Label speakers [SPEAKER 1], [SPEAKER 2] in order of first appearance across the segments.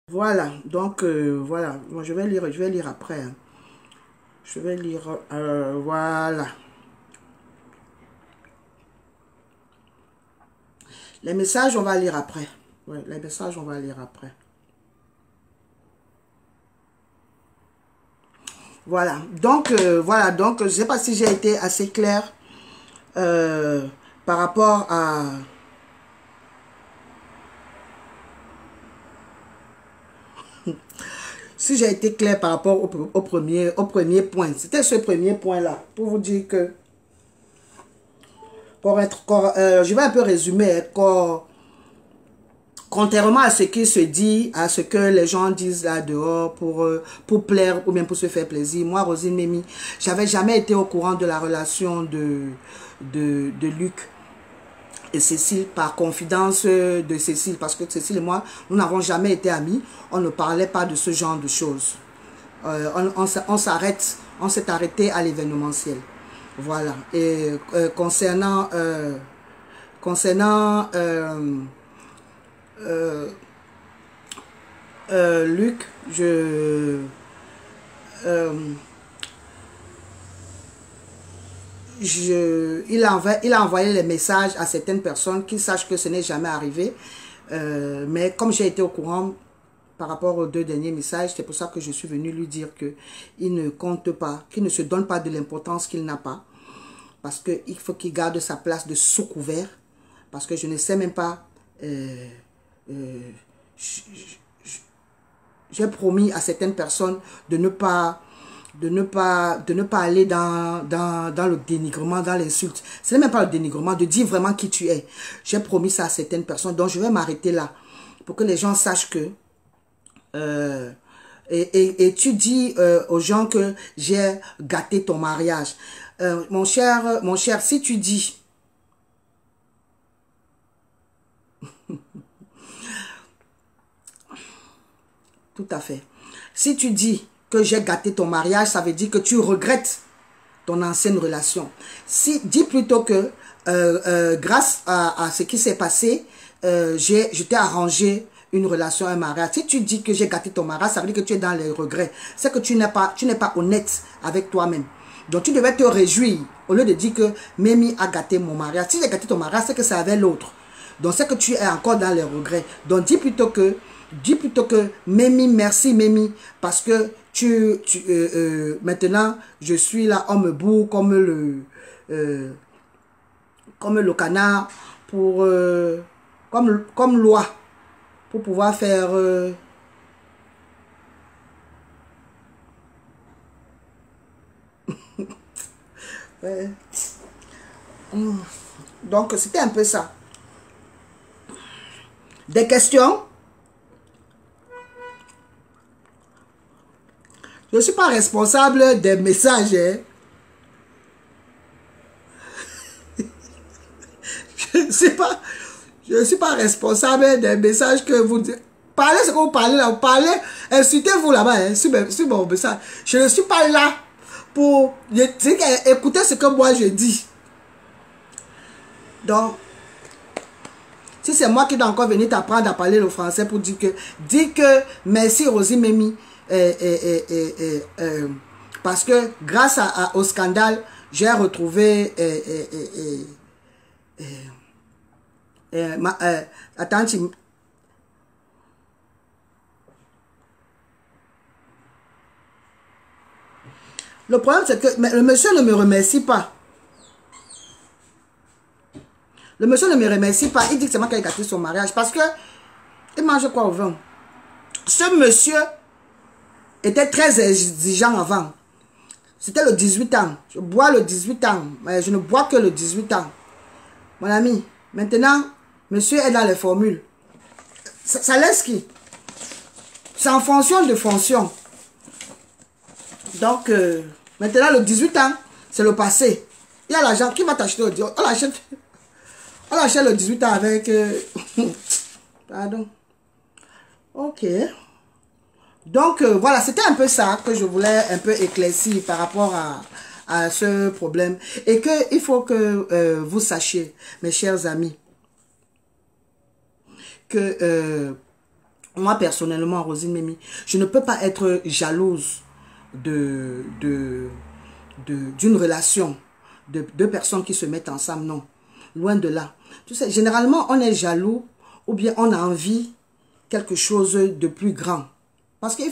[SPEAKER 1] Voilà, donc voilà, moi je vais lire après, hein. Je vais lire, voilà. Les messages, on va lire après. Ouais, les messages, on va lire après. Voilà, donc je ne sais pas si j'ai été assez clair euh, par rapport à... Si j'ai été clair par rapport au premier point. C'était ce premier point-là, pour vous dire que... je vais un peu résumer, hein. Contrairement à ce qui se dit, à ce que les gens disent là dehors pour plaire ou bien pour se faire plaisir, moi, Rosine Memi, j'avais jamais été au courant de la relation de Luc et Cécile, par confidence de Cécile, parce que Cécile et moi, nous n'avons jamais été amis, on ne parlait pas de ce genre de choses. On s'est arrêté à l'événementiel. Voilà. Et concernant Luc, euh, il a envoyé les messages à certaines personnes qui sachent que ce n'est jamais arrivé. Mais comme j'ai été au courant par rapport aux 2 derniers messages, c'est pour ça que je suis venue lui dire qu'il ne compte pas, qu'il ne se donne pas de l'importance qu'il n'a pas. Parce qu'il faut qu'il garde sa place de sous-couvert. Parce que je ne sais même pas... j'ai promis à certaines personnes de ne pas aller dans le dénigrement, dans l'insulte. Ce n'est même pas le dénigrement, de dire vraiment qui tu es. J'ai promis ça à certaines personnes, donc je vais m'arrêter là pour que les gens sachent que... et tu dis aux gens que j'ai gâté ton mariage. Mon cher, si tu dis... Tout à fait. Si tu dis que j'ai gâté ton mariage, ça veut dire que tu regrettes ton ancienne relation. Dis plutôt que grâce à ce qui s'est passé, je t'ai arrangé une relation, un mariage. Si tu dis que j'ai gâté ton mariage, ça veut dire que tu es dans les regrets. C'est que tu n'es pas honnête avec toi-même. Donc tu devais te réjouir au lieu de dire que Mimi a gâté mon mariage. Si j'ai gâté ton mariage, c'est que c'est avec l'autre. Donc c'est que tu es encore dans les regrets. Donc dis plutôt que Mimi, merci Mimi, parce que maintenant je suis là, on me bourre comme le canard pour comme loi pour pouvoir faire ouais. Donc c'était un peu ça. Des questions? Je ne suis pas responsable des messages, hein. Je ne suis pas responsable des messages que vous dites. Parlez ce que vous parlez là, vous parlez, insultez-vous là-bas, hein, sur mon message. Je ne suis pas là pour écouter ce que moi je dis. Donc, si c'est moi qui dois encore venir t'apprendre à parler le français pour dire que merci Rosie Memi, parce que grâce au scandale, j'ai retrouvé attends, le problème c'est que le monsieur ne me remercie pas. Le monsieur ne me remercie pas. Il dit que c'est moi qui ai gâté son mariage parce que il mange quoi au vin. Ce monsieur était très exigeant avant. C'était le 18 ans. Je bois le 18 ans. Mais je ne bois que le 18 ans. Mon ami, maintenant, monsieur est dans les formules. Ça laisse qui? C'est en fonction de fonction. Donc, maintenant, le 18 ans, c'est le passé. Il y a l'argent. Qui va t'acheter au Dior? On l'achète le 18 ans avec... Pardon. Ok. Donc, voilà, c'était un peu ça que je voulais un peu éclaircir par rapport à ce problème. Et qu'il faut que vous sachiez, mes chers amis, que Moi, personnellement, Rosine Mimi, je ne peux pas être jalouse d'une relation de deux personnes qui se mettent ensemble, non. Loin de là. Tu sais, généralement, on est jaloux ou bien on a envie quelque chose de plus grand. Parce qu'il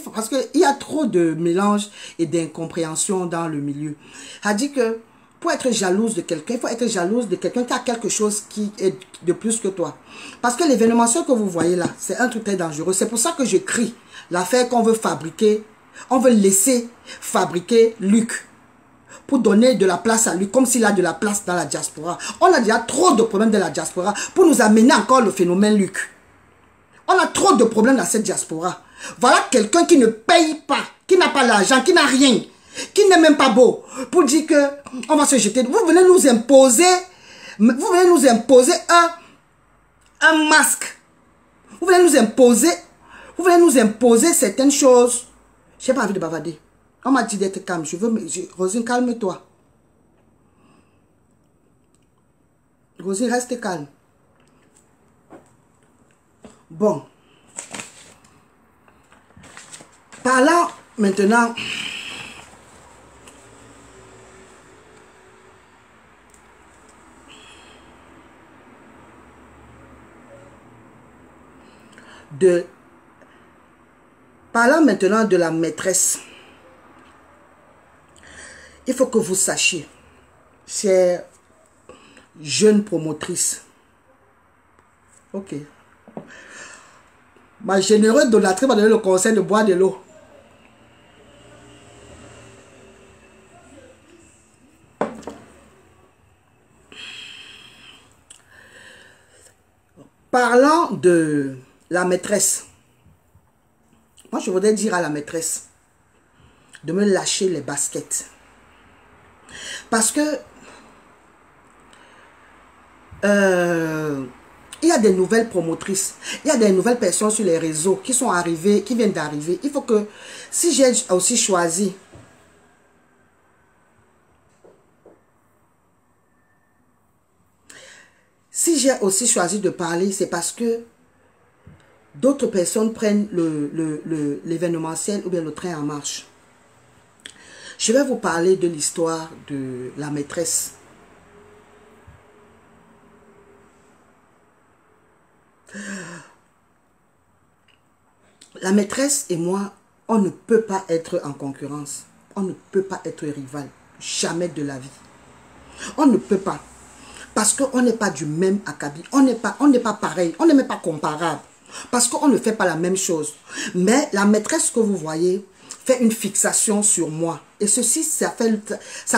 [SPEAKER 1] y a trop de mélange et d'incompréhension dans le milieu. A dit que pour être jalouse de quelqu'un, il faut être jalouse de quelqu'un qui a quelque chose qui est de plus que toi. Parce que l'événementiel que vous voyez là, c'est un truc très dangereux. C'est pour ça que je crie l'affaire qu'on veut fabriquer. On veut laisser fabriquer Luc pour donner de la place à lui, comme s'il a de la place dans la diaspora. On a déjà trop de problèmes dans la diaspora pour nous amener encore le phénomène Luc. On a trop de problèmes dans cette diaspora. Voilà quelqu'un qui ne paye pas, qui n'a pas l'argent, qui n'a rien, qui n'est même pas beau, pour dire que on va se jeter. Vous venez nous imposer un masque. Vous venez nous imposer certaines choses. Je n'ai pas envie de bavarder. On m'a dit d'être calme. Rosine, calme-toi. Rosine, reste calme. Bon. Parlons maintenant de la maîtresse. Il faut que vous sachiez, chère jeune promotrice. Ok. Ma généreuse donatrice m'a donné le conseil de boire de l'eau. Parlant de la maîtresse, moi je voudrais dire à la maîtresse de me lâcher les baskets. Parce que il y a des nouvelles promotrices, il y a des nouvelles personnes sur les réseaux qui sont arrivées, qui viennent d'arriver. Il faut que, si j'ai aussi choisi de parler, c'est parce que d'autres personnes prennent l'événementiel ou bien le train en marche. Je vais vous parler de l'histoire de la maîtresse. La maîtresse et moi, on ne peut pas être en concurrence. On ne peut pas être rival. Jamais de la vie. On ne peut pas. Parce qu'on n'est pas du même acabit. On n'est pas pareil. On n'est même pas comparable. Parce qu'on ne fait pas la même chose. Mais la maîtresse que vous voyez fait une fixation sur moi. Et ceci, ça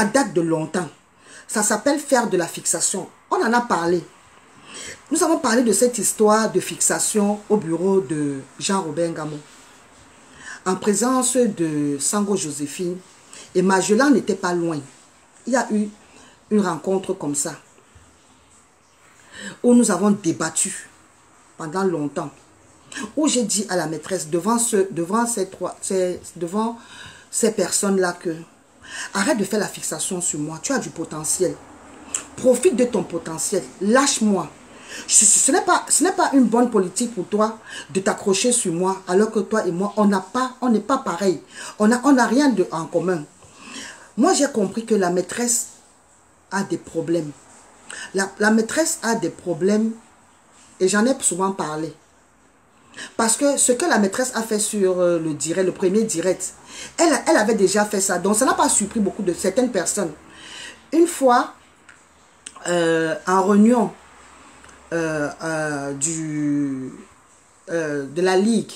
[SPEAKER 1] date de longtemps. Ça s'appelle faire de la fixation. On en a parlé. Nous avons parlé de cette histoire de fixation au bureau de Jean-Robert Ngamo. En présence de Sango Joséphine. Et Magellan n'était pas loin. Il y a eu une rencontre comme ça. Où nous avons débattu pendant longtemps. Où j'ai dit à la maîtresse devant ces personnes-là que arrête de faire la fixation sur moi. Tu as du potentiel. Profite de ton potentiel. Lâche-moi. Ce n'est pas une bonne politique pour toi de t'accrocher sur moi alors que toi et moi, on n'est pas pareil. On n'a rien en commun. Moi, j'ai compris que la maîtresse a des problèmes. La maîtresse a des problèmes et j'en ai souvent parlé. Parce que ce que la maîtresse a fait sur le premier direct, elle avait déjà fait ça. Donc, ça n'a pas surpris beaucoup de certaines personnes. Une fois, en réunion de la Ligue,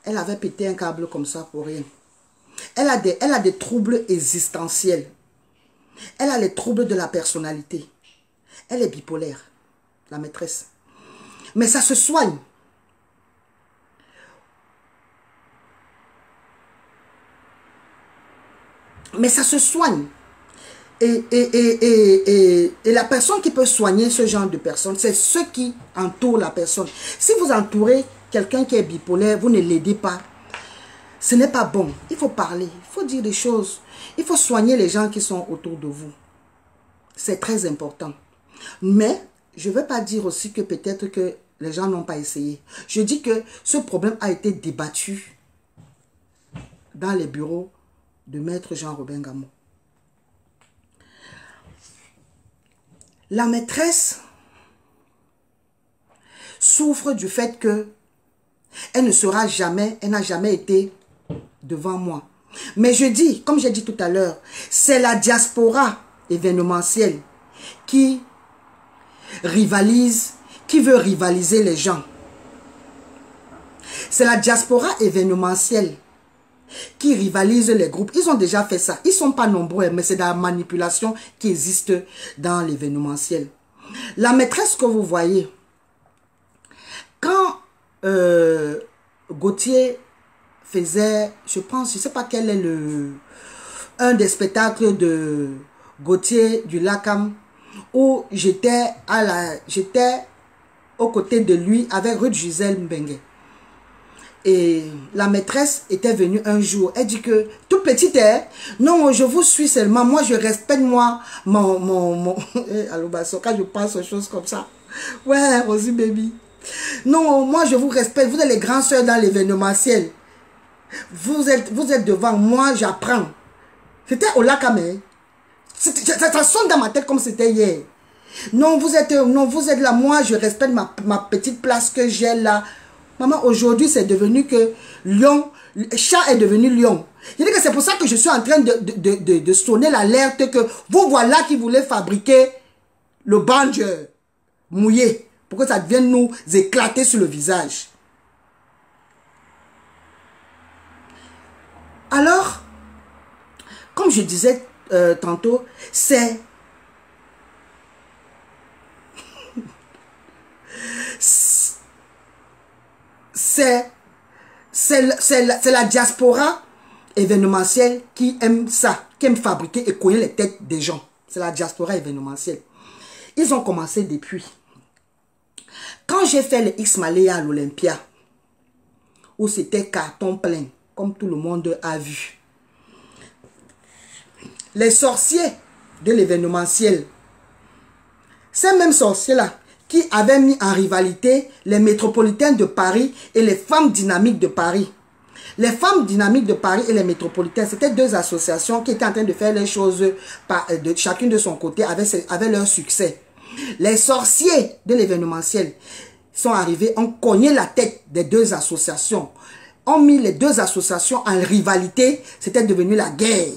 [SPEAKER 1] elle avait pété un câble comme ça pour rien. Elle a des troubles existentiels. Elle a les troubles de la personnalité. Elle est bipolaire, la maîtresse. Mais ça se soigne. Mais ça se soigne. Et la personne qui peut soigner ce genre de personnes, c'est ceux qui entourent la personne. Si vous entourez quelqu'un qui est bipolaire, vous ne l'aidez pas. Ce n'est pas bon. Il faut parler, il faut dire des choses. Il faut soigner les gens qui sont autour de vous. C'est très important. Mais je ne veux pas dire aussi que peut-être que les gens n'ont pas essayé. Je dis que ce problème a été débattu dans les bureaux de Maître Jean-Robin Gamo. La maîtresse souffre du fait que elle ne sera jamais, elle n'a jamais été devant moi. Mais je dis, comme j'ai dit tout à l'heure, c'est la diaspora événementielle qui rivalise, qui veut rivaliser les gens. C'est la diaspora événementielle qui rivalise les groupes. Ils ont déjà fait ça. Ils ne sont pas nombreux, mais c'est de la manipulation qui existe dans l'événementiel. La maîtresse que vous voyez, quand Gauthier faisait, je pense, je ne sais pas quel est un des spectacles de Gauthier du Lacam, où j'étais aux côtés de lui avec Ruth Gisèle Mbengue. Et la maîtresse était venue un jour. Elle dit que, tout petite, non, je vous suis seulement. Moi, je respecte, moi, Allô, quand je pense aux choses comme ça. Ouais, Rosie baby. Non, moi, je vous respecte. Vous êtes les grands sœurs dans l'événementiel. Vous êtes devant. Moi, j'apprends. C'était au Lacamé. Ça sonne dans ma tête comme c'était hier. Non, vous êtes là. Moi, je respecte ma petite place que j'ai là. Maman, aujourd'hui, c'est devenu que lion, chat est devenu lion. Je dis que c'est pour ça que je suis en train de sonner l'alerte que vous voilà qui voulez fabriquer le banjo mouillé pour que ça vienne nous éclater sur le visage. Alors, comme je disais tantôt, c'est la diaspora événementielle qui aime ça, qui aime fabriquer et cogner les têtes des gens. C'est la diaspora événementielle. Ils ont commencé depuis. Quand j'ai fait le X-Malaya à l'Olympia, où c'était carton plein, comme tout le monde a vu, les sorciers de l'événementiel, ces mêmes sorciers-là, qui avaient mis en rivalité les métropolitaines de Paris et les femmes dynamiques de Paris. Les femmes dynamiques de Paris et les métropolitaines, c'était deux associations qui étaient en train de faire les choses chacune de son côté avec leur succès. Les sorciers de l'événementiel sont arrivés, ont cogné la tête des deux associations, ont mis les deux associations en rivalité, c'était devenu la guerre.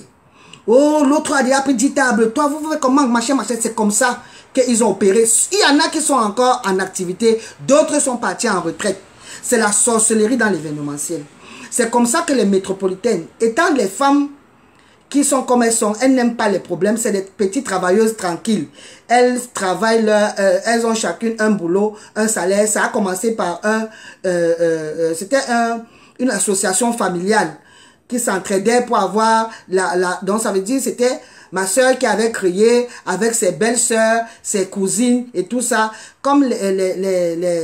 [SPEAKER 1] Oh, l'autre a dit, après 10 tables, toi, vous faites comment, machin, c'est comme ça qu'ils ont opéré. Il y en a qui sont encore en activité, d'autres sont partis en retraite. C'est la sorcellerie dans l'événementiel. C'est comme ça que les métropolitaines, étant les femmes qui sont comme elles sont, elles n'aiment pas les problèmes, c'est des petites travailleuses tranquilles. Elles travaillent, elles ont chacune un boulot, un salaire. Ça a commencé par c'était une association familiale qui s'entraidait pour avoir donc ça veut dire c'était ma soeur qui avait créé avec ses belles-sœurs, ses cousines et tout ça. Comme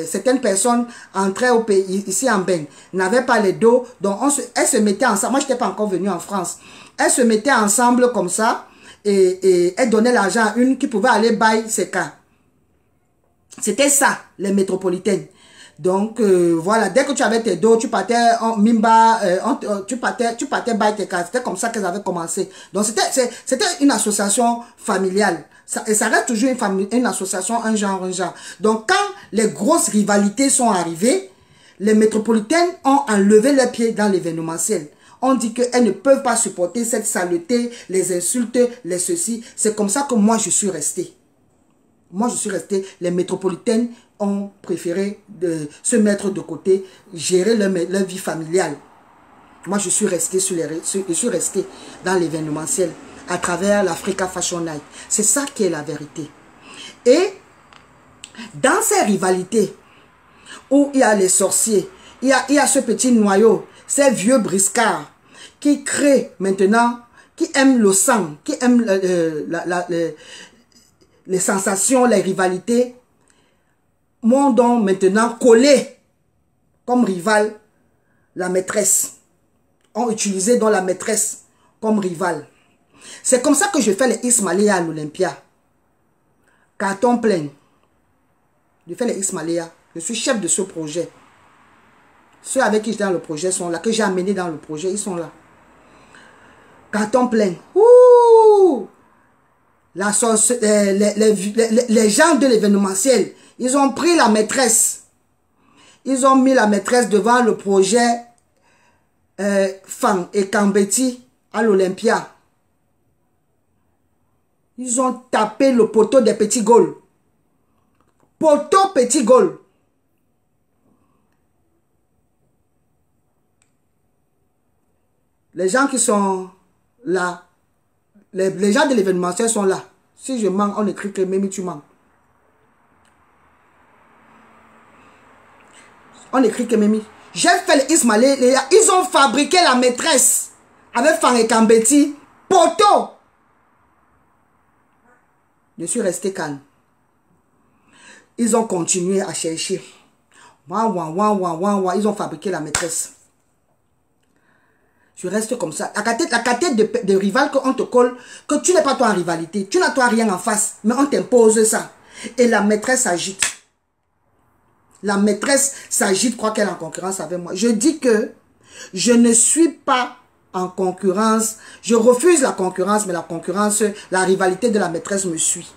[SPEAKER 1] certaines personnes entraient au pays, ici en Beng, n'avaient pas les dos, donc elles se mettaient ensemble. Moi, je n'étais pas encore venue en France. Elles se mettaient ensemble comme ça et elles donnaient l'argent à une qui pouvait aller bailler ses cas. C'était ça, les métropolitaines. Donc, voilà, dès que tu avais tes dos, tu partais en Mimba, tu partais bailler tes cas. C'était comme ça qu'elles avaient commencé. Donc, c'était une association familiale. Et ça reste toujours une association, un genre. Donc, quand les grosses rivalités sont arrivées, les métropolitaines ont enlevé leurs pieds dans l'événementiel. On dit qu'elles ne peuvent pas supporter cette saleté, les insultes, les ceci. C'est comme ça que moi, je suis restée. Moi, je suis restée. Les métropolitaines ont préféré se mettre de côté, gérer leur vie familiale. Moi, je suis restée dans l'événementiel à travers l'Africa Fashion Night. C'est ça qui est la vérité. Et dans ces rivalités où il y a les sorciers, il y a ce petit noyau, ces vieux briscards qui créent maintenant, qui aiment le sang, qui aiment les sensations, les rivalités, m'ont donc maintenant collé comme rival la maîtresse. Ont utilisé donc la maîtresse comme rival. C'est comme ça que je fais les X-Malaya à l'Olympia. Carton plein. Je fais les X-Malaya Je suis chef de ce projet. Ceux avec qui j'étais dans le projet sont là, que j'ai amené dans le projet, ils sont là. Carton plein. Ouh! La sauce, les gens de l'événementiel, ils ont pris la maîtresse. Ils ont mis la maîtresse devant le projet Fang et Kambeti à l'Olympia. Ils ont tapé le poteau des petits Gaules. Poteau petit Gaulle. Les gens qui sont là, les gens de l'événementiel sont là. Si je mens, on écrit que Mimi, tu mens. On écrit que Mimi. J'ai fait le Ismaël. Ils ont fabriqué la maîtresse avec Fang et Kambeti. Poteau. Je suis resté calme. Ils ont continué à chercher. Ils ont fabriqué la maîtresse. Je reste comme ça. La tête de rival qu'on te colle, que tu n'es pas toi en rivalité. Tu n'as toi rien en face, mais on t'impose ça. Et la maîtresse s'agite. La maîtresse s'agite, croit qu'elle est en concurrence avec moi. Je dis que je ne suis pas en concurrence. Je refuse la concurrence, mais la concurrence, la rivalité de la maîtresse me suit.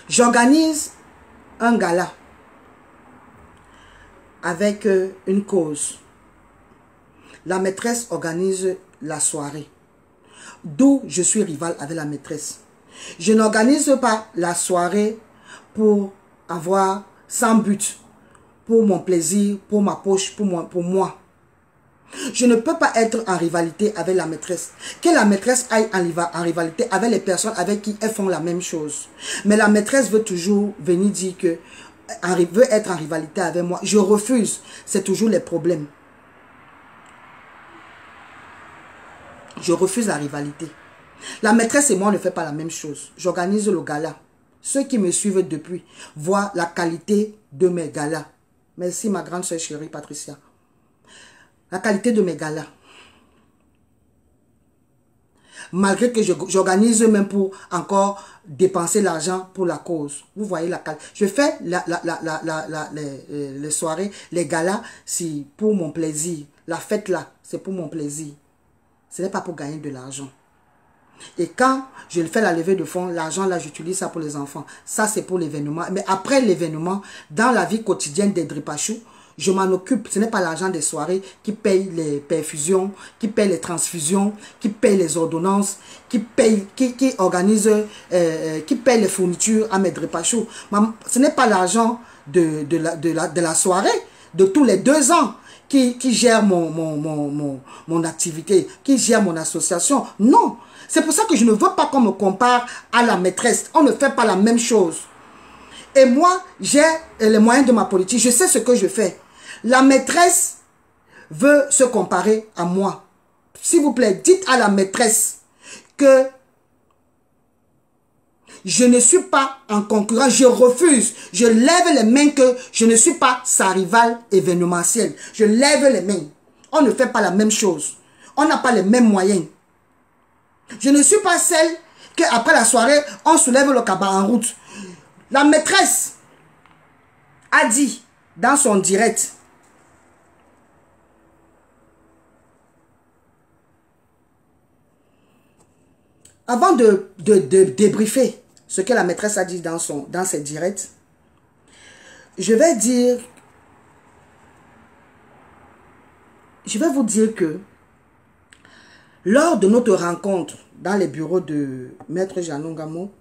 [SPEAKER 1] J'organise un gala avec une cause. La maîtresse organise la soirée. D'où je suis rival avec la maîtresse. Je n'organise pas la soirée pour avoir sans but, pour mon plaisir, pour ma poche, pour moi. Je ne peux pas être en rivalité avec la maîtresse. Que la maîtresse aille en rivalité avec les personnes avec qui elles font la même chose. Mais la maîtresse veut toujours venir dire que veut être en rivalité avec moi. Je refuse. C'est toujours les problèmes. Je refuse la rivalité. La maîtresse et moi, on ne fait pas la même chose. J'organise le gala. Ceux qui me suivent depuis voient la qualité de mes galas. Merci ma grande soeur chérie Patricia. La qualité de mes galas. Malgré que j'organise même pour encore dépenser l'argent pour la cause. Vous voyez la qualité. Je fais les soirées, les galas, c'est pour mon plaisir. La fête là, c'est pour mon plaisir. Ce n'est pas pour gagner de l'argent. Et quand je fais la levée de fonds, l'argent là, j'utilise ça pour les enfants. Ça, c'est pour l'événement. Mais après l'événement, dans la vie quotidienne des Dripachou, je m'en occupe. Ce n'est pas l'argent des soirées qui paye les perfusions, qui paye les transfusions, qui paye les ordonnances, qui organise, qui paye les fournitures à mes Dripachou. Ce n'est pas l'argent de la soirée, de tous les 2 ans. Qui gère mon activité, qui gère mon association. Non. C'est pour ça que je ne veux pas qu'on me compare à la maîtresse. On ne fait pas la même chose. Et moi, j'ai les moyens de ma politique. Je sais ce que je fais. La maîtresse veut se comparer à moi. S'il vous plaît, dites à la maîtresse que je ne suis pas en concurrence, je refuse. Je lève les mains que je ne suis pas sa rivale événementielle. Je lève les mains. On ne fait pas la même chose. On n'a pas les mêmes moyens. Je ne suis pas celle qu'après la soirée, on soulève le cabas en route. La maîtresse a dit dans son direct, avant de débriefer ce que la maîtresse a dit dans ses directs, je vais vous dire que lors de notre rencontre dans les bureaux de Maître Jeannot Ngamo,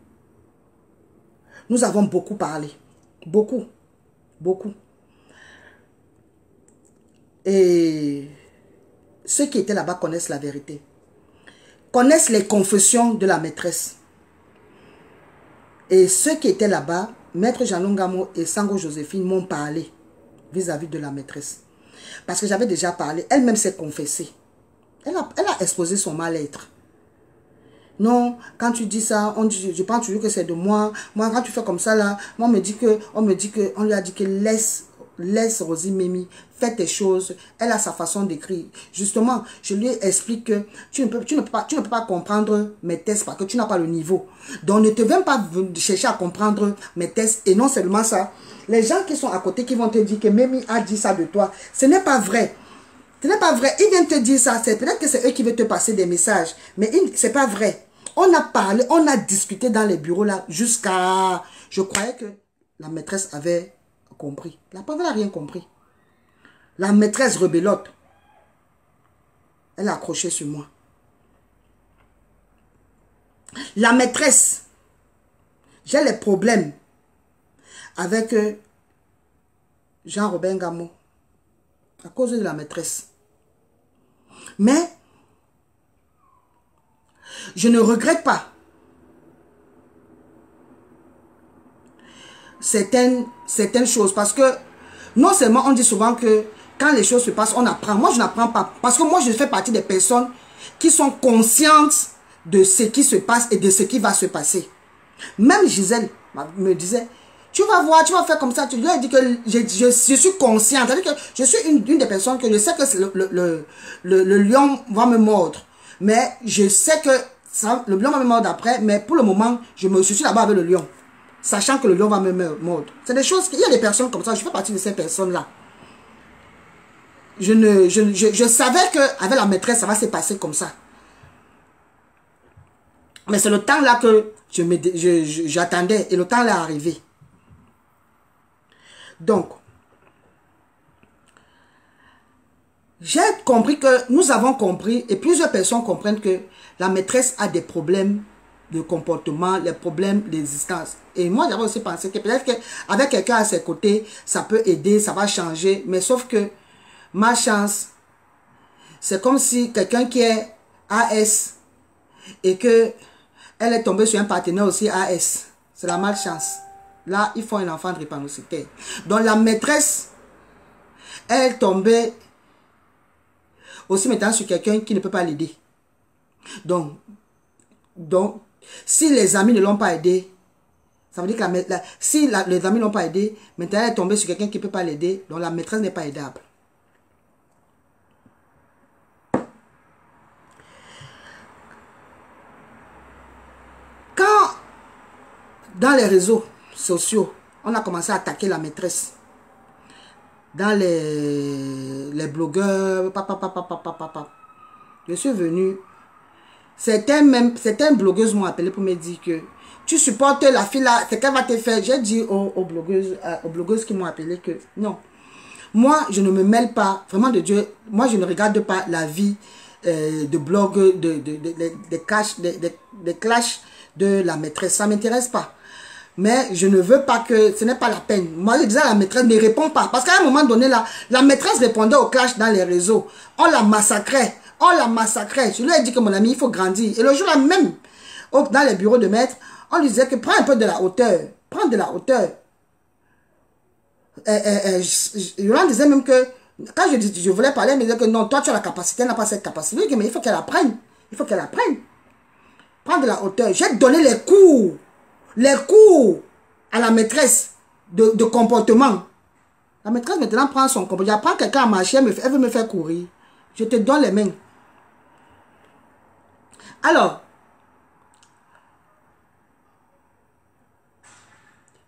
[SPEAKER 1] nous avons beaucoup parlé. Beaucoup. Beaucoup. Et ceux qui étaient là-bas connaissent la vérité. Connaissent les confessions de la maîtresse. Et ceux qui étaient là-bas, Maître Jeannot Ngamo et Sango Joséphine m'ont parlé vis-à-vis de la maîtresse. Parce que j'avais déjà parlé. Elle-même s'est confessée. Elle a exposé son mal-être. Non, quand tu dis ça, je pense toujours que c'est de moi. Moi, quand tu fais comme ça, là, on lui a dit que laisse Rosie Mimi faire tes choses. Elle a sa façon d'écrire. Justement, je lui explique que tu ne peux pas comprendre mes tests parce que tu n'as pas le niveau. Donc, ne te viens pas chercher à comprendre mes tests. Et non seulement ça, les gens qui sont à côté qui vont te dire que Mimi a dit ça de toi, ce n'est pas vrai. Ce n'est pas vrai. Ils viennent te dire ça. C'est peut-être que c'est eux qui veulent te passer des messages. Mais ce n'est pas vrai. On a parlé, on a discuté dans les bureaux là jusqu'à... Je croyais que la maîtresse avait compris. La pauvre n'a rien compris. La maîtresse rebelote. Elle a accroché sur moi. La maîtresse, j'ai les problèmes avec Jean-Robin Gamo à cause de la maîtresse. Mais je ne regrette pas certaines choses parce que non seulement on dit souvent que quand les choses se passent, on apprend. Moi, je n'apprends pas parce que moi, je fais partie des personnes qui sont conscientes de ce qui se passe et de ce qui va se passer. Même Gisèle me disait, tu vas voir, tu vas faire comme ça. Tu lui as dit que je suis consciente. C'est-à-dire que je suis une des personnes que je sais que le lion va me mordre. Mais je sais que le lion va me mordre après. Mais pour le moment, je suis là-bas avec le lion. Sachant que le lion va me mordre. C'est des choses, il y a des personnes comme ça. Je fais partie de ces personnes-là. Je savais qu'avec la maîtresse, ça va se passer comme ça. Mais c'est le temps là que j'attendais. Et le temps là est arrivé. Donc, j'ai compris que nous avons compris et plusieurs personnes comprennent que la maîtresse a des problèmes de comportement, les problèmes d'existence. Et moi, j'avais aussi pensé que peut-être qu'avec quelqu'un à ses côtés, ça peut aider, ça va changer. Mais sauf que ma chance, c'est comme si quelqu'un qui est AS et que elle est tombée sur un partenaire aussi AS. C'est la malchance. Là, il faut un enfant drépanocytaire. Donc, la maîtresse, elle est tombée aussi maintenant sur quelqu'un qui ne peut pas l'aider. Donc, si les amis ne l'ont pas aidé, ça veut dire que si les amis ne l'ont pas aidé, maintenant elle est tombée sur quelqu'un qui ne peut pas l'aider, donc la maîtresse n'est pas aidable. Quand, dans les réseaux sociaux, on a commencé à attaquer la maîtresse, dans les blogueurs, je suis venue. Certaines blogueuses m'ont appelé pour me dire que tu supportes la fille là, c'est qu'elle va te faire. J'ai dit aux blogueuses qui m'ont appelé que non. Moi, je ne me mêle pas, vraiment de Dieu, moi je ne regarde pas la vie de blog, des clashs de la maîtresse. Ça ne m'intéresse pas. Mais je ne veux pas que, ce n'est pas la peine. Moi, je disais à la maîtresse, ne réponds pas. Parce qu'à un moment donné, là, la maîtresse répondait au clash dans les réseaux. On la massacrait. On la massacrait. Je lui ai dit que mon ami, il faut grandir. Et le jour-là même, dans les bureaux de maître, on lui disait que prends un peu de la hauteur. Prends de la hauteur. Yolande disait même que, quand je voulais parler, elle me disait que non, toi tu as la capacité, elle n'a pas cette capacité. Mais il faut qu'elle apprenne. Il faut qu'elle apprenne. Prends de la hauteur. J'ai donné les cours à la maîtresse de comportement. La maîtresse maintenant prend son comportement. J'apprends quelqu'un à marcher, elle veut me faire courir. Je te donne les mains. Alors,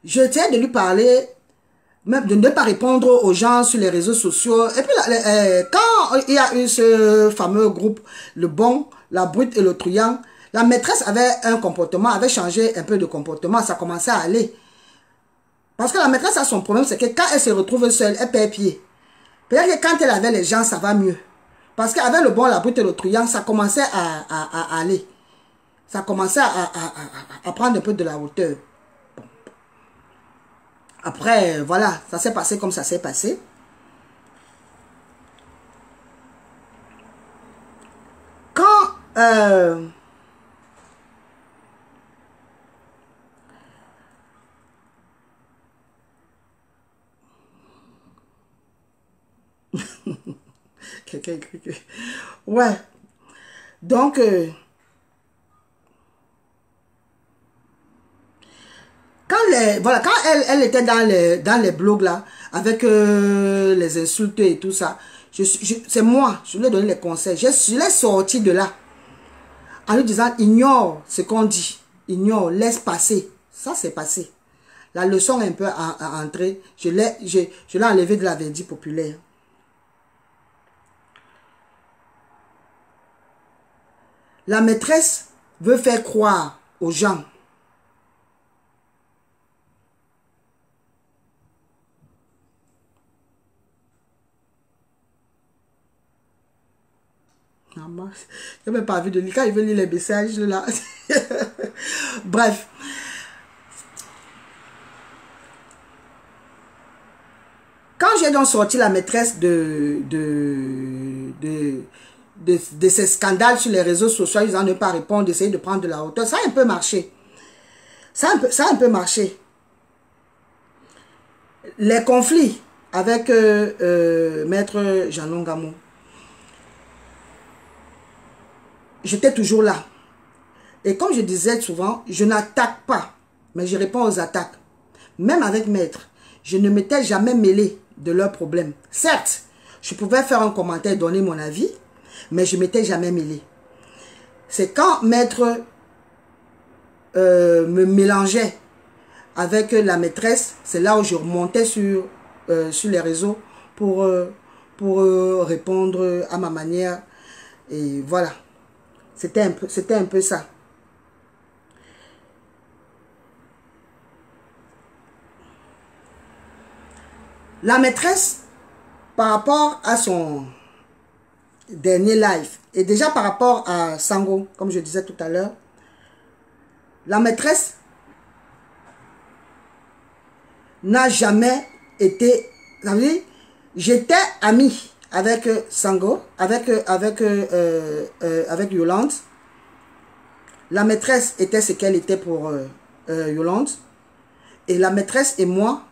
[SPEAKER 1] je tiens de lui parler, même de ne pas répondre aux gens sur les réseaux sociaux. Et puis, quand il y a eu ce fameux groupe, le bon, la brute et le truand, la maîtresse avait un comportement, avait changé un peu de comportement, ça commençait à aller. Parce que la maîtresse a son problème, c'est que quand elle se retrouve seule, elle perd pied. Peut-être que quand elle avait les gens, ça va mieux. Parce qu'avec le bon, la brute et le truand, ça commençait à aller. Ça commençait à prendre un peu de la hauteur. Après, voilà, ça s'est passé comme ça s'est passé. Quand... Quelqu'un écrit que... Ouais. Donc... Voilà, quand elle était dans les blogs là, avec les insultes et tout ça, c'est moi, je lui ai donné les conseils. Je l'ai sorti de là en lui disant, ignore ce qu'on dit. Ignore, laisse passer. Ça, c'est passé. La leçon est un peu entrée. Je l'ai enlevé de la verdure populaire. La maîtresse veut faire croire aux gens. Je n'ai même pas envie de lire. Quand il veut lire les messages, là. Bref. Quand j'ai donc sorti la maîtresse de ces scandales sur les réseaux sociaux, ils n'en ont pas répondre, d'essayer de prendre de la hauteur, ça a un peu marché. Ça a un peu marché. Les conflits avec Maître Jean Gamou, j'étais toujours là. Et comme je disais souvent, je n'attaque pas, mais je réponds aux attaques. Même avec Maître, je ne m'étais jamais mêlé de leurs problèmes. Certes, je pouvais faire un commentaire, donner mon avis, mais je ne m'étais jamais mêlé. C'est quand Maître me mélangeait avec la maîtresse, c'est là où je remontais sur les réseaux pour répondre à ma manière. Et voilà. C'était un peu ça. La maîtresse, par rapport à son dernier live, et déjà par rapport à Sango, comme je disais tout à l'heure, la maîtresse n'a jamais été... J'étais amie avec Sango, avec Yolande. La maîtresse était ce qu'elle était pour Yolande. Et la maîtresse et moi,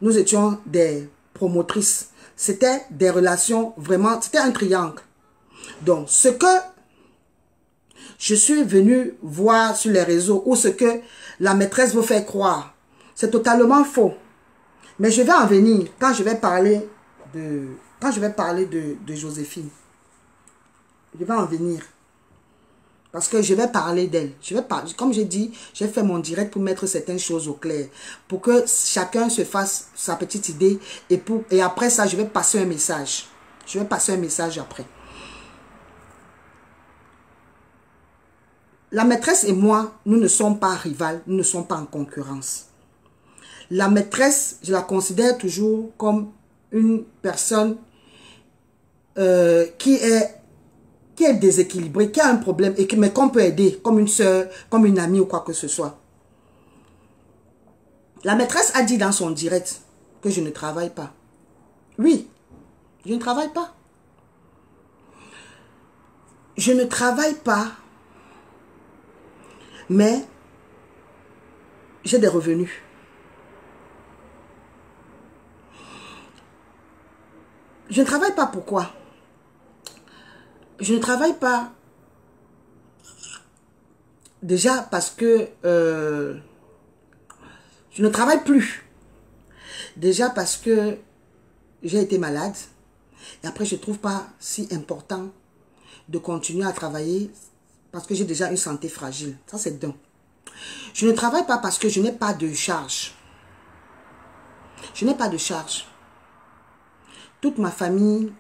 [SPEAKER 1] nous étions des promotrices. C'était des relations vraiment... C'était un triangle. Donc, ce que je suis venue voir sur les réseaux ou ce que la maîtresse veut faire croire, c'est totalement faux. Mais je vais en venir quand je vais parler de Joséphine. Je vais en venir. Parce que je vais parler d'elle. Comme j'ai dit, j'ai fait mon direct pour mettre certaines choses au clair. Pour que chacun se fasse sa petite idée. Et après ça, je vais passer un message. Je vais passer un message après. La maîtresse et moi, nous ne sommes pas rivales. Nous ne sommes pas en concurrence. La maîtresse, je la considère toujours comme une personne qui est déséquilibrée, qui a un problème, mais qu'on peut aider, comme une soeur, comme une amie ou quoi que ce soit. La maîtresse a dit dans son direct que je ne travaille pas. Oui, je ne travaille pas. Je ne travaille pas, mais j'ai des revenus. Je ne travaille pas, pourquoi? Je ne travaille pas déjà parce que je ne travaille plus. Déjà parce que j'ai été malade. Et après, je ne trouve pas si important de continuer à travailler parce que j'ai déjà une santé fragile. Ça, c'est d'un. Je ne travaille pas parce que je n'ai pas de charge. Je n'ai pas de charge. Toute ma famille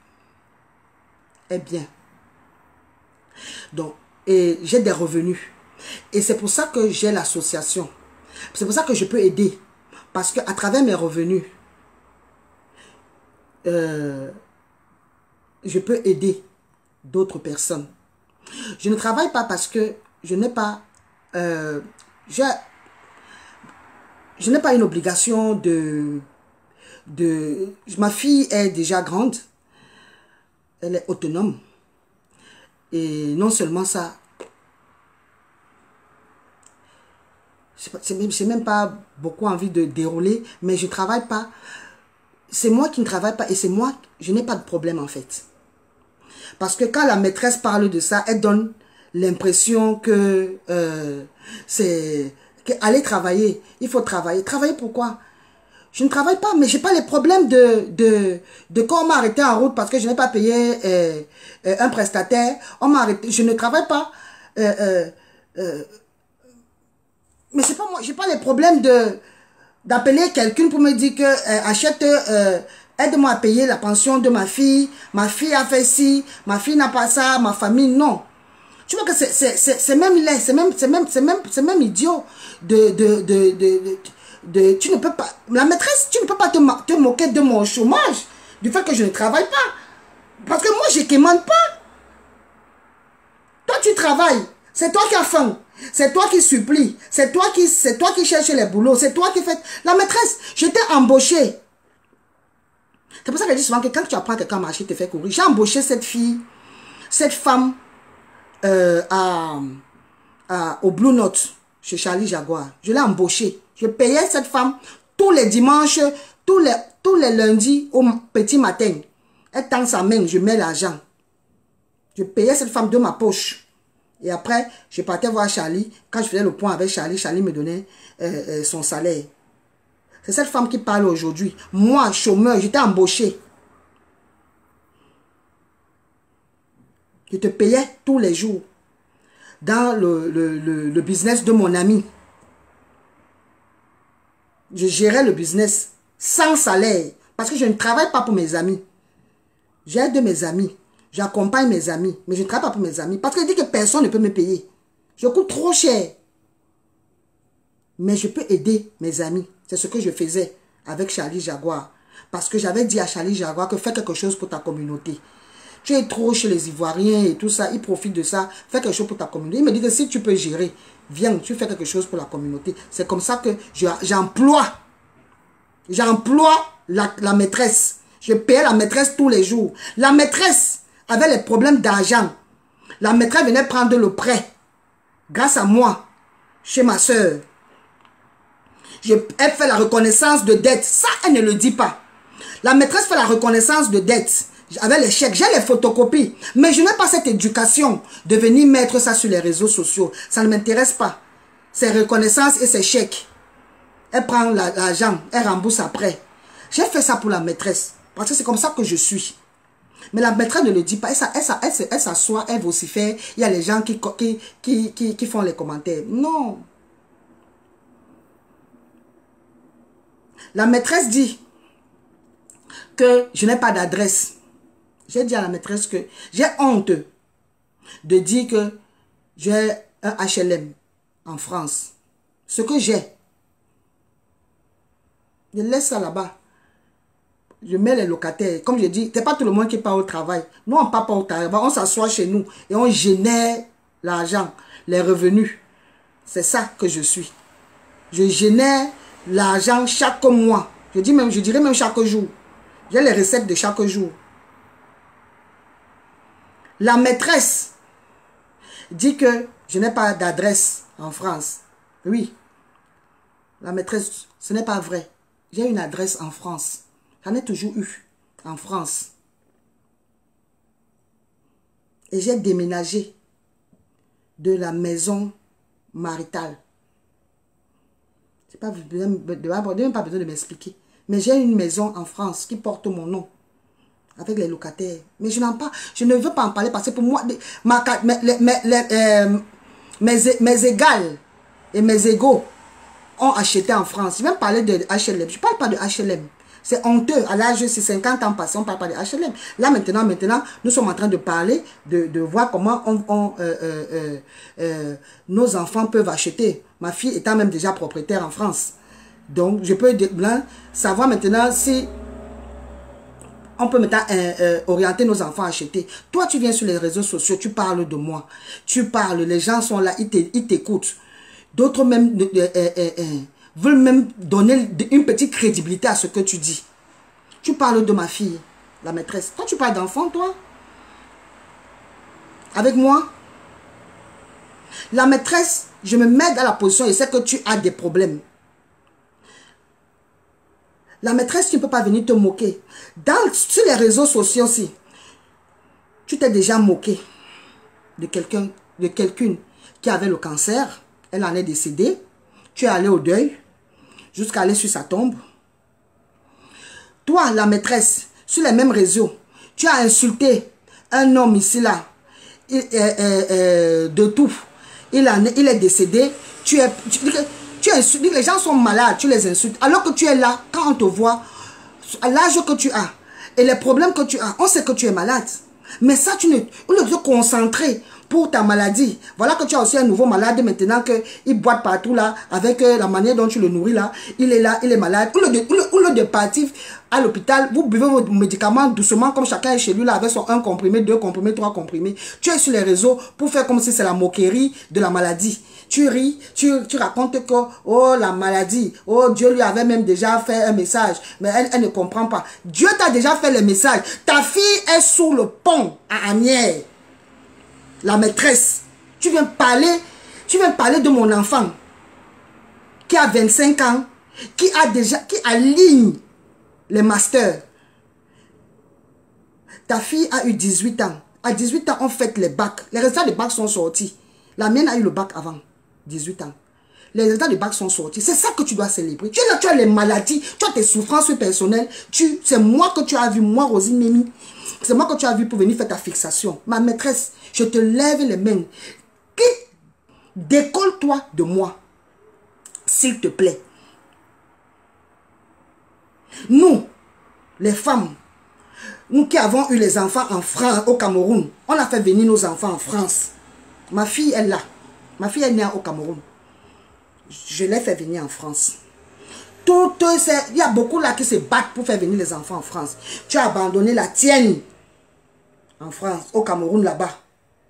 [SPEAKER 1] est bien. Donc, et j'ai des revenus. Et c'est pour ça que j'ai l'association. C'est pour ça que je peux aider. Parce qu'à travers mes revenus, je peux aider d'autres personnes. Je ne travaille pas parce que je n'ai pas... je n'ai pas une obligation ma fille est déjà grande. Elle est autonome. Et non seulement ça, j'ai même pas beaucoup envie de dérouler, mais je ne travaille pas. C'est moi qui ne travaille pas et c'est moi, je n'ai pas de problème en fait. Parce que quand la maîtresse parle de ça, elle donne l'impression que Aller travailler, il faut travailler. Travailler pourquoi? Je ne travaille pas, mais j'ai pas les problèmes de quand on m'a arrêté en route parce que je n'ai pas payé un prestataire. On m'a arrêté, je ne travaille pas. Mais c'est pas moi, j'ai pas les problèmes d'appeler quelqu'un pour me dire que achète, aide-moi à payer la pension de ma fille a fait ci, ma fille n'a pas ça, ma famille, non. Tu vois que c'est même laid, c'est même idiot tu ne peux pas, la maîtresse, tu ne peux pas te moquer de mon chômage, du fait que je ne travaille pas. Parce que moi, je ne commande pas. Toi, tu travailles. C'est toi qui as faim. C'est toi qui supplie. C'est toi qui cherches les boulots. C'est toi qui fais. La maîtresse, je t'ai embauché. C'est pour ça que je dis souvent que quand tu apprends quelqu'un à marcher, te fait courir. J'ai embauché cette fille, cette femme au Blue Note, chez Charlie Jaguar. Je l'ai embauchée. Je payais cette femme tous les dimanches, tous les lundis au petit matin. Elle tend sa main, je mets l'argent. Je payais cette femme de ma poche. Et après, je partais voir Charlie. Quand je faisais le point avec Charlie, Charlie me donnait son salaire. C'est cette femme qui parle aujourd'hui. Moi, chômeur, j'étais embauché. Je te payais tous les jours dans le business de mon ami. Je gérais le business sans salaire parce que je ne travaille pas pour mes amis. J'aide mes amis. J'accompagne mes amis. Mais je ne travaille pas pour mes amis parce que je dis que personne ne peut me payer. Je coûte trop cher. Mais je peux aider mes amis. C'est ce que je faisais avec Charlie Jaguar. Parce que j'avais dit à Charlie Jaguar que fais quelque chose pour ta communauté. Tu es trop chez les Ivoiriens et tout ça. Ils profitent de ça. Fais quelque chose pour ta communauté. Il me dit que si tu peux gérer, viens, tu fais quelque chose pour la communauté. C'est comme ça que j'emploie la maîtresse. Je payais la maîtresse tous les jours. La maîtresse avait les problèmes d'argent. La maîtresse venait prendre le prêt. Grâce à moi. Chez ma soeur. Elle fait la reconnaissance de dette. Ça, elle ne le dit pas. La maîtresse fait la reconnaissance de dette. Avec les chèques, j'ai les photocopies. Mais je n'ai pas cette éducation de venir mettre ça sur les réseaux sociaux. Ça ne m'intéresse pas. Ces reconnaissances et ces chèques. Elle prend l'argent, elle rembourse après. J'ai fait ça pour la maîtresse. Parce que c'est comme ça que je suis. Mais la maîtresse ne le dit pas. Elle s'assoit, elle vocifère. Il y a les gens qui font les commentaires. Non. La maîtresse dit que je n'ai pas d'adresse. J'ai dit à la maîtresse que j'ai honte de dire que j'ai un HLM en France. Ce que j'ai. Je laisse ça là-bas. Je mets les locataires. Comme je dis, c'est pas tout le monde qui part au travail. Nous, on ne part pas au travail. On s'assoit chez nous et on génère l'argent, les revenus. C'est ça que je suis. Je génère l'argent chaque mois. Je dirais même chaque jour. J'ai les recettes de chaque jour. La maîtresse dit que je n'ai pas d'adresse en France. Oui. La maîtresse, ce n'est pas vrai. J'ai une adresse en France. J'en ai toujours eu en France. Et j'ai déménagé de la maison maritale. Vous n'avez même pas besoin de m'expliquer. Mais j'ai une maison en France qui porte mon nom. Avec les locataires. Mais je ne veux pas en parler parce que pour moi, mes égales et mes égaux ont acheté en France. Je vais même parler de HLM. Je ne parle pas de HLM. C'est honteux. À l'âge de 50 ans passés, on ne parle pas de HLM. Là, maintenant, nous sommes en train de parler, de voir comment nos enfants peuvent acheter. Ma fille étant même déjà propriétaire en France. Donc, je peux savoir maintenant si on peut maintenant orienter nos enfants à acheter. Toi, tu viens sur les réseaux sociaux, tu parles de moi. Tu parles, les gens sont là, ils t'écoutent. D'autres même veulent même donner une petite crédibilité à ce que tu dis. Tu parles de ma fille, la maîtresse. Toi, tu parles d'enfant, toi? Avec moi? La maîtresse, je me mets dans la position et sais que tu as des problèmes. La maîtresse, tu ne peux pas venir te moquer. Sur les réseaux sociaux aussi, tu t'es déjà moqué de quelqu'une qui avait le cancer. Elle en est décédée. Tu es allé au deuil jusqu'à aller sur sa tombe. Toi, la maîtresse, sur les mêmes réseaux, tu as insulté un homme ici, là, de tout. Il est décédé. Tu insultes, les gens sont malades, tu les insultes. Alors que tu es là, quand on te voit, à l'âge que tu as, et les problèmes que tu as, on sait que tu es malade. Mais ça, au lieu de te concentrer pour ta maladie, voilà que tu as aussi un nouveau malade maintenant qu'il boite partout là, avec la manière dont tu le nourris là, il est là, il est malade. Au lieu de partir à l'hôpital, vous buvez vos médicaments doucement comme chacun est chez lui là, avec son 1 comprimé, 2 comprimés, 3 comprimés. Tu es sur les réseaux pour faire comme si c'est la moquerie de la maladie. Tu ris, tu racontes que, oh, la maladie, oh, Dieu lui avait même déjà fait un message, mais elle ne comprend pas. Dieu t'a déjà fait le message. Ta fille est sous le pont à Asnières. La maîtresse. Tu viens parler de mon enfant qui a 25 ans, qui aligne les masters. Ta fille a eu 18 ans. À 18 ans, on fête les bacs. Les résultats des bacs sont sortis. La mienne a eu le bac avant 18 ans. Les résultats du bac sont sortis. C'est ça que tu dois célébrer. Tu as les maladies, tu as tes souffrances personnelles. C'est moi que tu as vu, moi, Rosine Mimi. C'est moi que tu as vu pour venir faire ta fixation. Ma maîtresse, je te lève les mains. Décolle-toi de moi. S'il te plaît. Nous, les femmes, nous qui avons eu les enfants en France, au Cameroun, on a fait venir nos enfants en France. Ma fille est là. Ma fille est née au Cameroun. Je l'ai fait venir en France. Il y a beaucoup là qui se battent pour faire venir les enfants en France. Tu as abandonné la tienne en France, au Cameroun là-bas.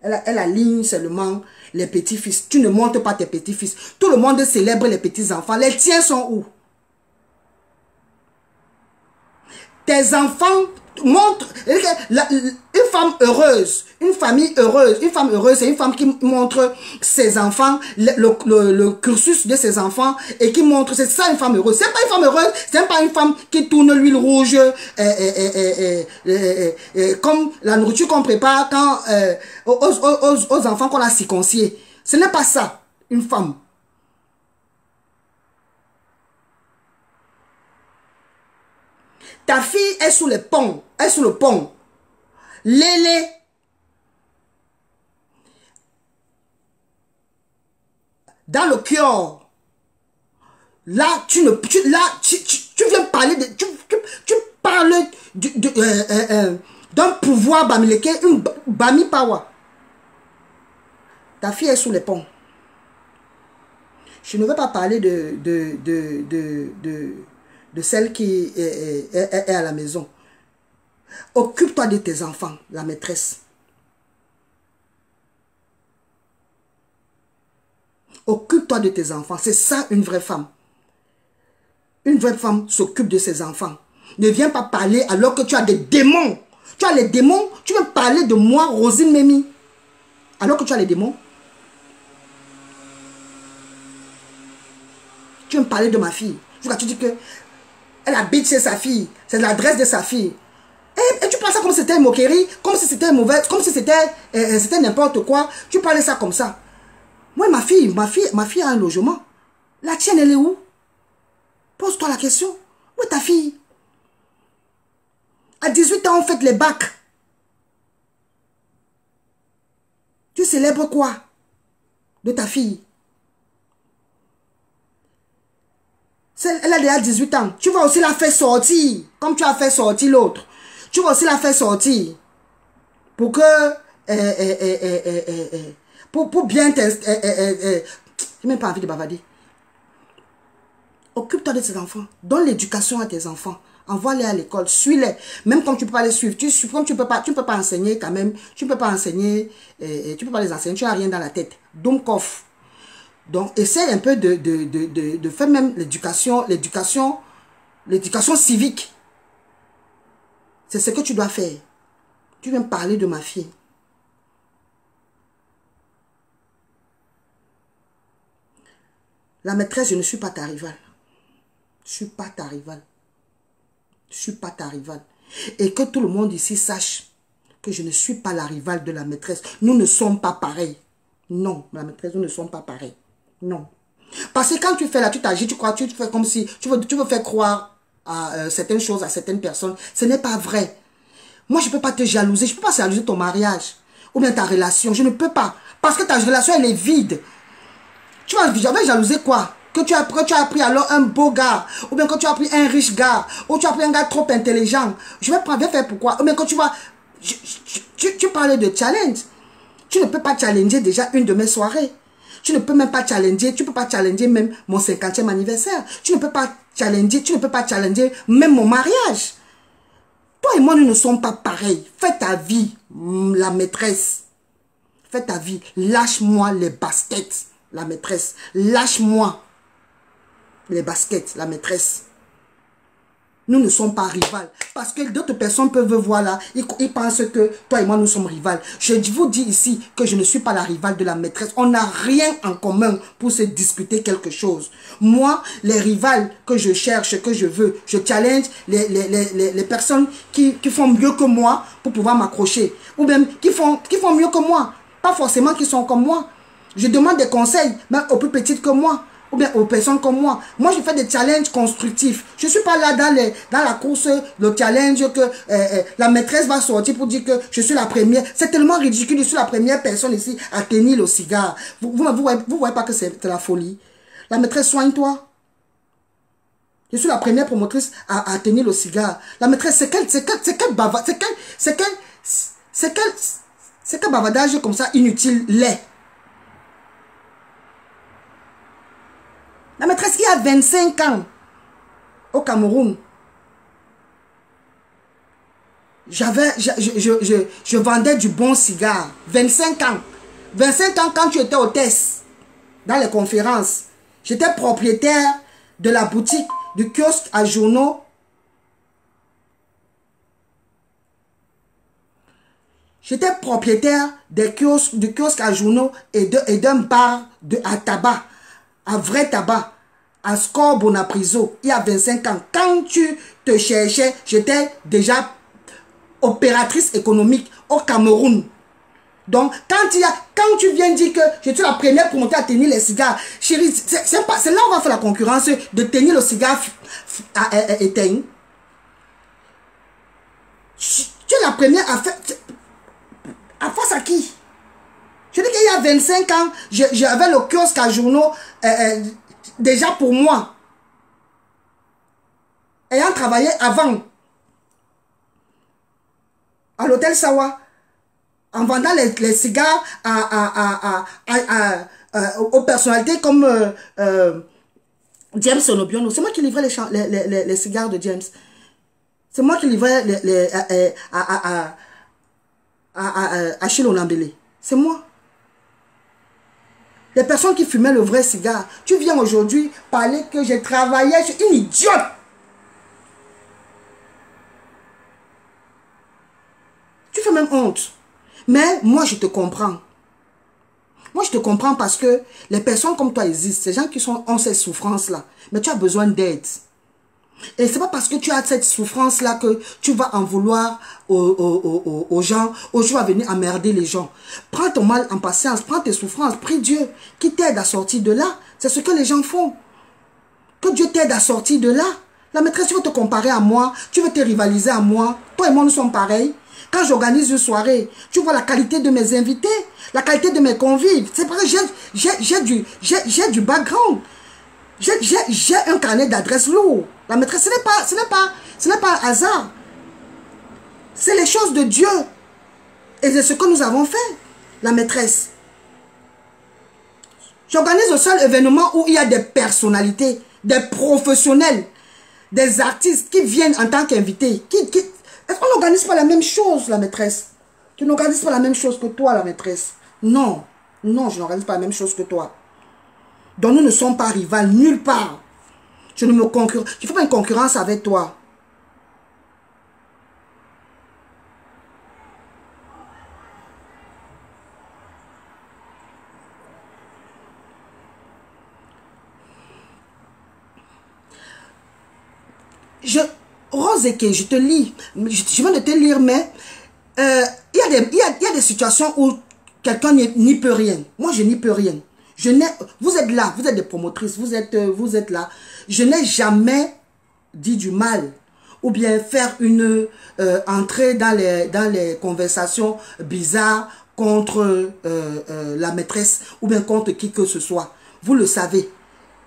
[SPEAKER 1] Elle aligne seulement les petits-fils. Tu ne montres pas tes petits-fils. Tout le monde célèbre les petits-enfants. Les tiens sont où? Tes enfants montrent une femme heureuse, une famille heureuse. Une femme heureuse, c'est une femme qui montre ses enfants, le cursus de ses enfants et qui montre, c'est ça une femme heureuse. C'est pas une femme heureuse, c'est pas une femme qui tourne l'huile rouge comme la nourriture qu'on prépare quand, aux enfants qu'on a circonciés. Ce n'est pas ça, une femme. Ta fille est sous le pont. Lélé. Dans le cœur. Là, tu viens parler de... Tu parles d'un pouvoir bamileke, une bami power. Ta fille est sous le pont. Je ne veux pas parler de celle qui est à la maison. Occupe-toi de tes enfants, la maîtresse. Occupe-toi de tes enfants. C'est ça une vraie femme. Une vraie femme s'occupe de ses enfants. Ne viens pas parler alors que tu as des démons. Tu as les démons. Tu veux parler de moi, Rosine Mimi, alors que tu as les démons. Tu veux me parler de ma fille. Tu dis que elle habite chez sa fille. C'est l'adresse de sa fille. Et tu parles ça comme si c'était une moquerie, comme si c'était mauvais, comme si c'était n'importe quoi. Tu parlais ça comme ça. Moi, ma fille a un logement. La tienne, elle est où? Pose-toi la question. Où est ta fille? À 18 ans, on fête les bacs. Tu célèbres quoi de ta fille? Elle a déjà 18 ans. Tu vas aussi la faire sortir. Comme tu as fait sortir l'autre. Tu vas aussi la faire sortir. Pour que... pour bien... j'ai même pas envie de bavarder. Occupe-toi de tes enfants. Donne l'éducation à tes enfants. Envoie-les à l'école. Suis-les. Même comme tu ne peux pas les suivre. Comme tu peux pas enseigner quand même. Tu ne peux pas enseigner. Tu peux pas les enseigner. Tu n'as rien dans la tête. Donc, off. Donc, essaie un peu de faire même l'éducation civique. C'est ce que tu dois faire. Tu viens me parler de ma fille. La maîtresse, je ne suis pas ta rivale. Je ne suis pas ta rivale. Je ne suis pas ta rivale. Et que tout le monde ici sache que je ne suis pas la rivale de la maîtresse. Nous ne sommes pas pareils. Non, la maîtresse, nous ne sommes pas pareils. Non. Parce que quand tu fais là, tu t'agis, tu crois, tu fais comme si, tu veux faire croire à certaines choses, à certaines personnes. Ce n'est pas vrai. Moi, je ne peux pas te jalouser. Je ne peux pas jalouser ton mariage. Ou bien ta relation. Je ne peux pas. Parce que ta relation, elle est vide. Tu vas jalouser quoi? Que tu as pris alors un beau gars. Ou bien que tu as pris un riche gars. Ou tu as pris un gars trop intelligent. Je vais faire pourquoi? Ou bien que tu vas... Tu parlais de challenge. Tu ne peux pas challenger déjà une de mes soirées. Tu ne peux même pas challenger. Tu ne peux pas challenger même mon 50e anniversaire. Tu ne peux pas challenger même mon mariage. Toi et moi, nous ne sommes pas pareils. Fais ta vie, la maîtresse. Fais ta vie. Lâche-moi les baskets, la maîtresse. Lâche-moi les baskets, la maîtresse. Nous ne sommes pas rivales. Parce que d'autres personnes peuvent voir là, ils pensent que toi et moi, nous sommes rivales. Je vous dis ici que je ne suis pas la rivale de la maîtresse. On n'a rien en commun pour se discuter quelque chose. Moi, les rivales que je cherche, que je veux, je challenge les personnes qui font mieux que moi pour pouvoir m'accrocher. Ou même qui font mieux que moi. Pas forcément qui sont comme moi. Je demande des conseils, même aux plus petites que moi. Ou bien aux personnes comme moi. Moi, je fais des challenges constructifs. Je ne suis pas là dans la course, le challenge que la maîtresse va sortir pour dire que je suis la première. C'est tellement ridicule. Je suis la première personne ici à tenir le cigare. Vous voyez pas que c'est la folie. La maîtresse, soigne-toi. Je suis la première promotrice à tenir le cigare. La maîtresse, c'est quel bavardage comme ça inutile, laid. La maîtresse qui a 25 ans au Cameroun. Je vendais du bon cigare. 25 ans. 25 ans quand tu étais hôtesse dans les conférences. J'étais propriétaire de la boutique, du kiosque à journaux. J'étais propriétaire du kiosque à journaux et d'un bar à tabac. À vrai tabac, à Score Bonapriso, il y a 25 ans. Quand tu te cherchais, j'étais déjà opératrice économique au Cameroun. Donc, quand tu viens dire que je suis la première promotrice à tenir les cigares, chérie, c'est là où on va faire la concurrence de tenir le cigare éteint. Tu es la première à faire... À face à qui? Je dis qu'il y a 25 ans, j'avais le kiosque à journaux déjà pour moi. Ayant travaillé avant à l'hôtel Sawa, en vendant les cigares aux personnalités comme James Onobiono. C'est moi qui livrais les cigares de James. C'est moi qui livrais à Achille Olambele. C'est moi. Les personnes qui fumaient le vrai cigare. Tu viens aujourd'hui parler que j'ai travaillé. Je suis une idiote. Tu fais même honte. Mais moi, je te comprends. Moi, je te comprends parce que les personnes comme toi existent. Ces gens qui ont ces souffrances-là. Mais tu as besoin d'aide. Et c'est pas parce que tu as cette souffrance-là que tu vas en vouloir aux gens, ou tu vas venir emmerder les gens. Prends ton mal en patience, prends tes souffrances, prie Dieu qui t'aide à sortir de là. C'est ce que les gens font. Que Dieu t'aide à sortir de là. La maîtresse, tu veux te comparer à moi, tu veux te rivaliser à moi. Toi et moi, nous sommes pareils. Quand j'organise une soirée, tu vois la qualité de mes invités, la qualité de mes convives. C'est parce que j'ai du background. J'ai un carnet d'adresses lourd. La maîtresse, ce n'est pas un hasard. C'est les choses de Dieu. Et c'est ce que nous avons fait, la maîtresse. J'organise le seul événement où il y a des personnalités, des professionnels, des artistes qui viennent en tant qu'invités. Est-ce qu'on n'organise pas la même chose, la maîtresse? Tu n'organises pas la même chose que toi, la maîtresse? Non, non, je n'organise pas la même chose que toi. Donc nous ne sommes pas rivales, nulle part. Je ne fais pas une concurrence avec toi. Rose Eke, je te lis. Je viens de te lire, mais il y a des situations où quelqu'un n'y peut rien. Moi, je n'y peux rien. Vous êtes là, vous êtes des promotrices, vous êtes là. Je n'ai jamais dit du mal ou bien faire une entrée dans les conversations bizarres contre la maîtresse ou bien contre qui que ce soit. Vous le savez.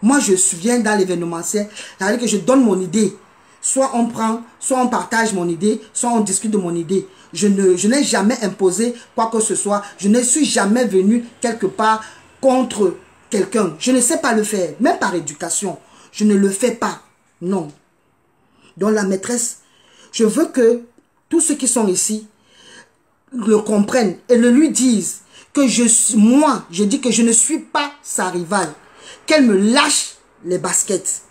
[SPEAKER 1] Moi, je viens dans l'événementiel, c'est-à-dire que je donne mon idée. Soit on prend, soit on partage mon idée, soit on discute de mon idée. Je n'ai jamais imposé quoi que ce soit. Je ne suis jamais venu quelque part contre quelqu'un. Je ne sais pas le faire, même par éducation. Je ne le fais pas. Non. Donc la maîtresse, je veux que tous ceux qui sont ici le comprennent et le lui disent que moi, je dis que je ne suis pas sa rivale. Qu'elle me lâche les baskets.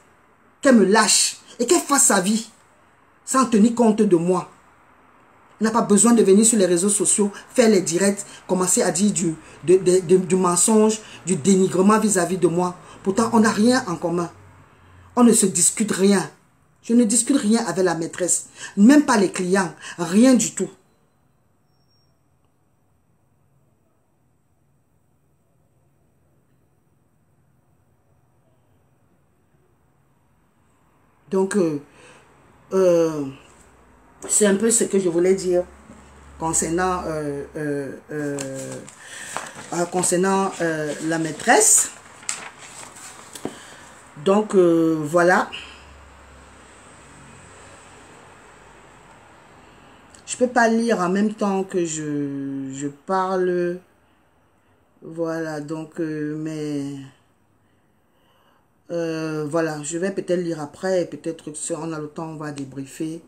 [SPEAKER 1] Qu'elle me lâche et qu'elle fasse sa vie sans tenir compte de moi. Elle n'a pas besoin de venir sur les réseaux sociaux, faire les directs, commencer à dire du mensonge, du dénigrement vis-à-vis de moi. Pourtant, on n'a rien en commun. On ne se discute rien. Je ne discute rien avec la maîtresse. Même pas les clients. Rien du tout. Donc, c'est un peu ce que je voulais dire concernant, la maîtresse. Donc, voilà. Je peux pas lire en même temps que je parle. Voilà, donc, mais... voilà, je vais peut-être lire après. Peut-être si on a le temps, on va débriefer.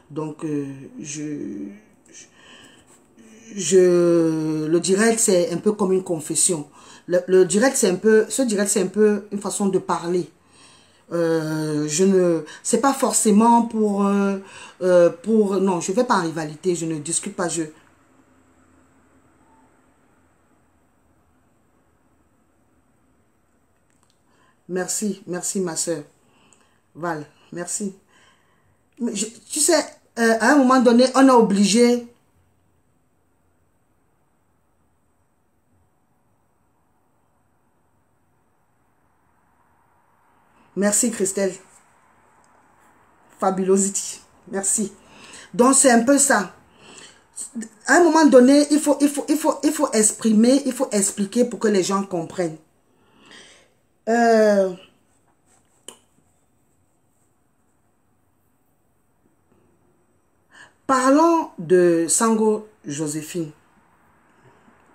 [SPEAKER 1] Donc, le direct, c'est un peu comme une confession. Le direct, c'est un peu... Ce direct, c'est un peu une façon de parler. C'est pas forcément pour non, je vais pas en rivalité, je ne discute pas, merci ma soeur Val, merci. Mais tu sais, à un moment donné, on a obligé. Merci Christelle. Fabulosity. Merci. Donc c'est un peu ça. À un moment donné, il faut exprimer, il faut expliquer pour que les gens comprennent. Parlons de Sango Joséphine.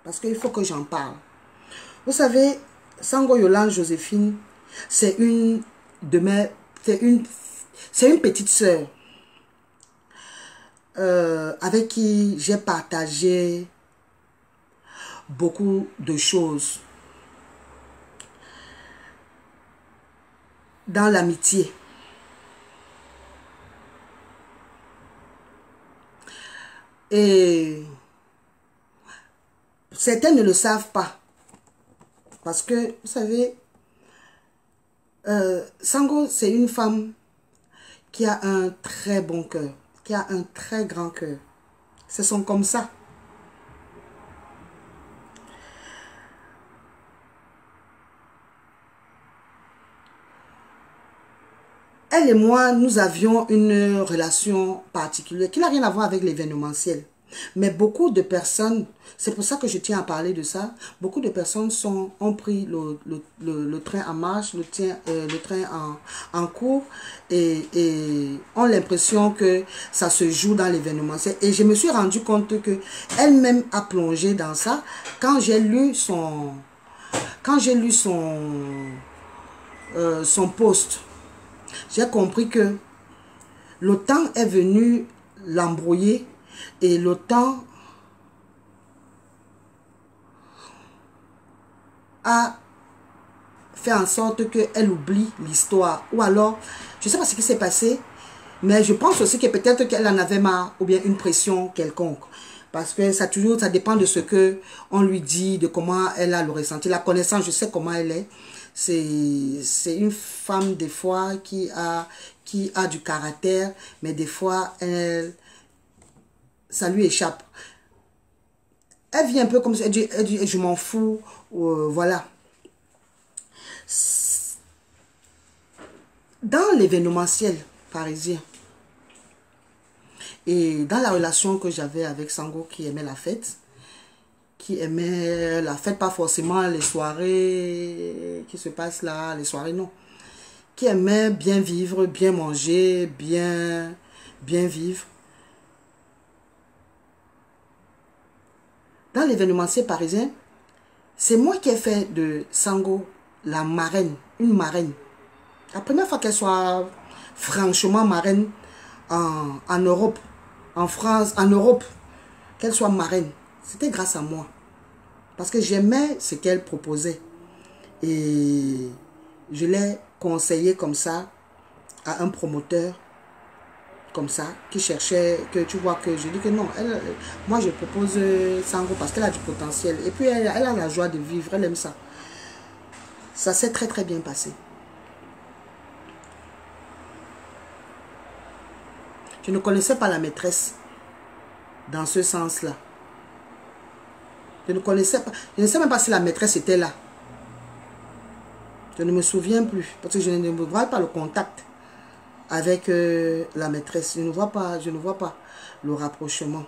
[SPEAKER 1] Parce qu'il faut que j'en parle. Vous savez, Sango Yolande Joséphine, c'est une de mes... C'est une petite sœur avec qui j'ai partagé beaucoup de choses dans l'amitié. Et certains ne le savent pas. Parce que, vous savez, Sango, c'est une femme qui a un très bon cœur, qui a un très grand cœur. Ce sont comme ça. Elle et moi, nous avions une relation particulière qui n'a rien à voir avec l'événementiel. Mais beaucoup de personnes, c'est pour ça que je tiens à parler de ça, beaucoup de personnes ont pris le train en marche, le train en cours et ont l'impression que ça se joue dans l'événementiel. Et je me suis rendu compte que elle-même a plongé dans ça quand j'ai lu son post. J'ai compris que le temps est venu l'embrouiller et le temps a fait en sorte qu'elle oublie l'histoire. Ou alors, je ne sais pas ce qui s'est passé, mais je pense aussi que peut-être qu'elle en avait marre ou bien une pression quelconque. Parce que ça dépend de ce que on lui dit, de comment elle a le ressenti. La connaissance, je sais comment elle est. C'est une femme des fois qui a du caractère, mais des fois, ça lui échappe. Elle vit un peu comme ça, elle dit je m'en fous, voilà. Dans l'événementiel parisien et dans la relation que j'avais avec Sango qui aimait la fête, pas forcément les soirées qui se passent là, les soirées non, qui aimait bien vivre, bien manger, bien vivre. Dans l'événementiel parisien, c'est moi qui ai fait de Sango la marraine, une marraine. La première fois qu'elle soit franchement marraine en Europe, en France, en Europe, qu'elle soit marraine, c'était grâce à moi. Parce que j'aimais ce qu'elle proposait. Et je l'ai conseillé comme ça à un promoteur, comme ça, qui cherchait, que tu vois que je dis que non, moi je propose Sango parce qu'elle a du potentiel. Et puis elle a la joie de vivre, elle aime ça. Ça s'est très très bien passé. Je ne connaissais pas la maîtresse dans ce sens-là. Je ne connaissais pas. Je ne sais même pas si la maîtresse était là. Je ne me souviens plus. Parce que je ne vois pas le contact avec la maîtresse. Je ne vois pas le rapprochement.